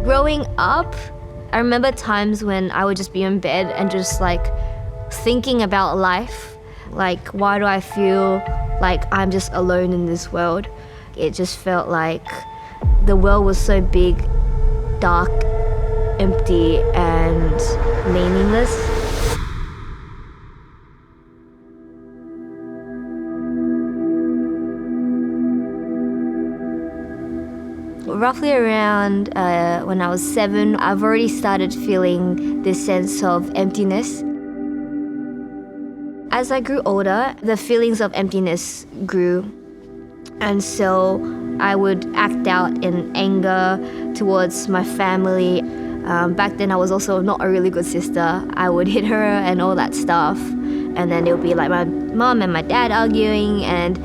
Growing up, I remember times when I would just be in bed and just like thinking about life. Like, why do I feel like I'm just alone in this world? It just felt like the world was so big, dark, empty, and meaningless. Roughly around when I was 7, I've already started feeling this sense of emptiness. As I grew older, the feelings of emptiness grew. And so I would act out in anger towards my family. Back then I was also not a really good sister. I would hit her and all that stuff. And then it would be like my mom and my dad arguing, and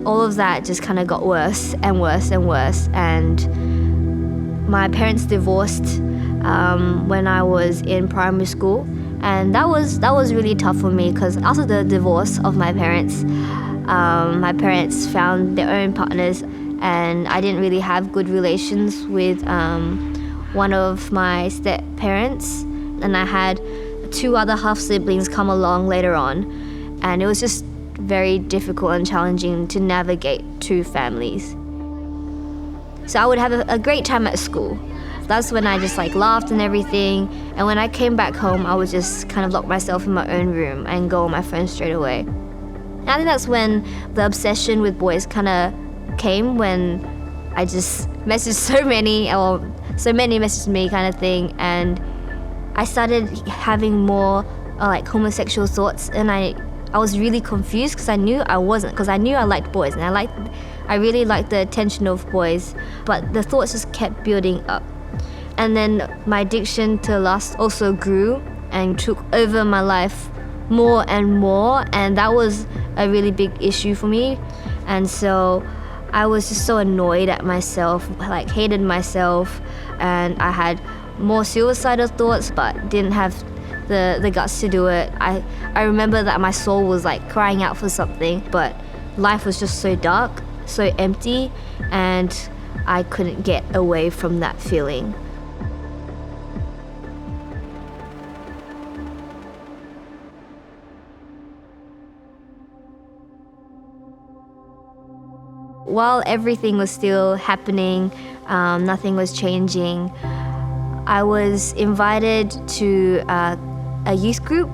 all of that just kind of got worse and worse and worse. And my parents divorced when I was in primary school. And that was really tough for me, because after the divorce of my parents found their own partners, and I didn't really have good relations with one of my step-parents, and I had 2 other half-siblings come along later on, and it was just very difficult and challenging to navigate 2 families. So I would have a great time at school. That's when I just like laughed and everything, and when I came back home, I would just kind of lock myself in my own room and go on my phone straight away. And I think that's when the obsession with boys kind of came, when I just messaged so many messaged me kind of thing, and I started having more like homosexual thoughts, and I was really confused because I knew I wasn't, because I knew I liked boys, and I really liked the attention of boys, but the thoughts just kept building up. And then my addiction to lust also grew and took over my life more and more, and that was a really big issue for me. And so I was just so annoyed at myself, like hated myself, and I had more suicidal thoughts but didn't have the guts to do it. I remember that my soul was like crying out for something, but life was just so dark, so empty, and I couldn't get away from that feeling. While everything was still happening, nothing was changing, I was invited to a youth group,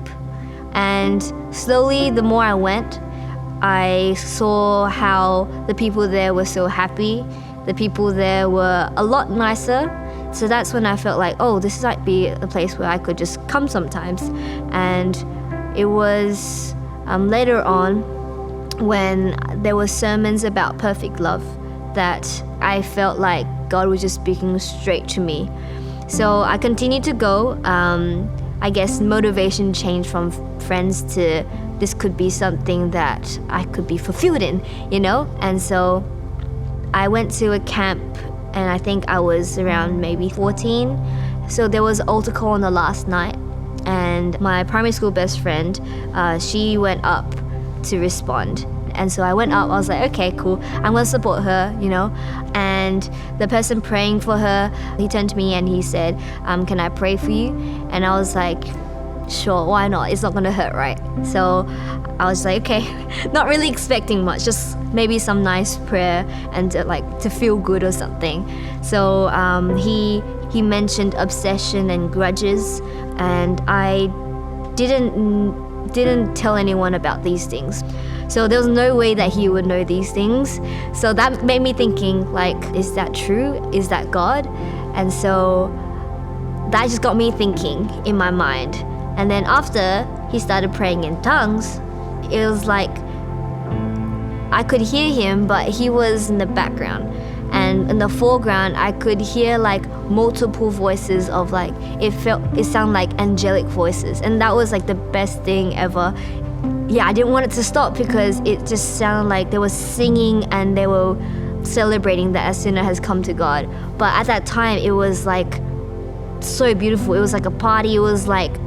and slowly, the more I went, I saw how the people there were so happy. The people there were a lot nicer. So that's when I felt like, oh, this might be a place where I could just come sometimes. And it was later on, when there were sermons about perfect love, that I felt like God was just speaking straight to me. So I continued to go. I guess motivation changed from friends to this could be something that I could be fulfilled in, you know? And so I went to a camp, and I think I was around maybe 14. So there was altar call on the last night, and my primary school best friend, she went up to respond. And so I went up, I was like, okay, cool, I'm gonna support her, you know? And the person praying for her, he turned to me and he said, can I pray for you? And I was like, sure, why not? It's not gonna hurt, right? So I was like, okay, not really expecting much, just maybe some nice prayer and to feel good or something. So he mentioned obsession and grudges, and I didn't tell anyone about these things. So there was no way that he would know these things. So that made me thinking, like, is that true? Is that God? And so that just got me thinking in my mind. And then after he started praying in tongues, it was like I could hear him, but he was in the background. And in the foreground, I could hear like multiple voices of like, it sounded like angelic voices. And that was like the best thing ever. Yeah, I didn't want it to stop because it just sounded like they were singing and they were celebrating that a sinner has come to God. But at that time, it was like so beautiful. It was like a party. It was like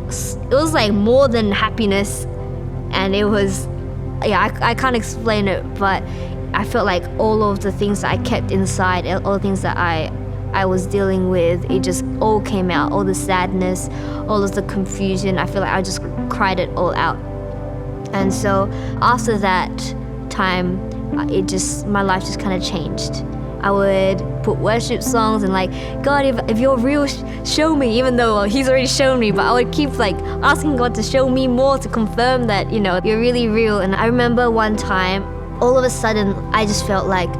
more than happiness. And it was, yeah, I can't explain it, but I felt like all of the things that I kept inside, all the things that I I was dealing with, it just all came out, all the sadness, all of the confusion. I feel like I just cried it all out. And so after that time, my life just kind of changed. I would put worship songs and like, God, if you're real, show me, even though he's already shown me, but I would keep like asking God to show me more, to confirm that, you're really real. And I remember one time, all of a sudden, I just felt like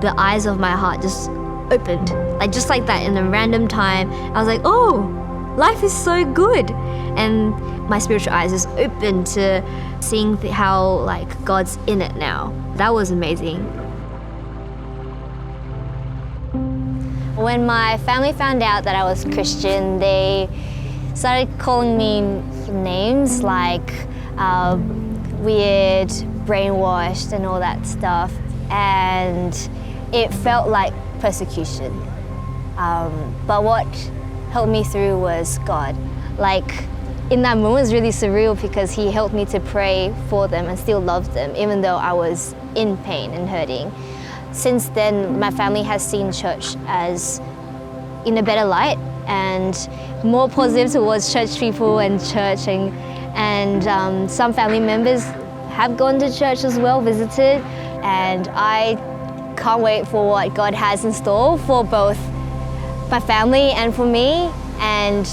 the eyes of my heart just opened, like just like that in a random time. I was like, oh, life is so good. And my spiritual eyes just opened to seeing how like God's in it now. That was amazing. When my family found out that I was Christian, they started calling me names like weird, brainwashed, and all that stuff. And it felt like persecution. But what helped me through was God. Like, in that moment, it was really surreal because he helped me to pray for them and still love them, even though I was in pain and hurting. Since then, my family has seen church as in a better light and more positive towards church people and church. And some family members have gone to church as well, visited. And I can't wait for what God has in store for both my family and for me. And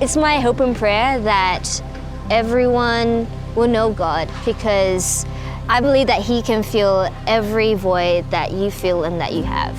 it's my hope and prayer that everyone will know God, because I believe that he can fill every void that you feel and that you have.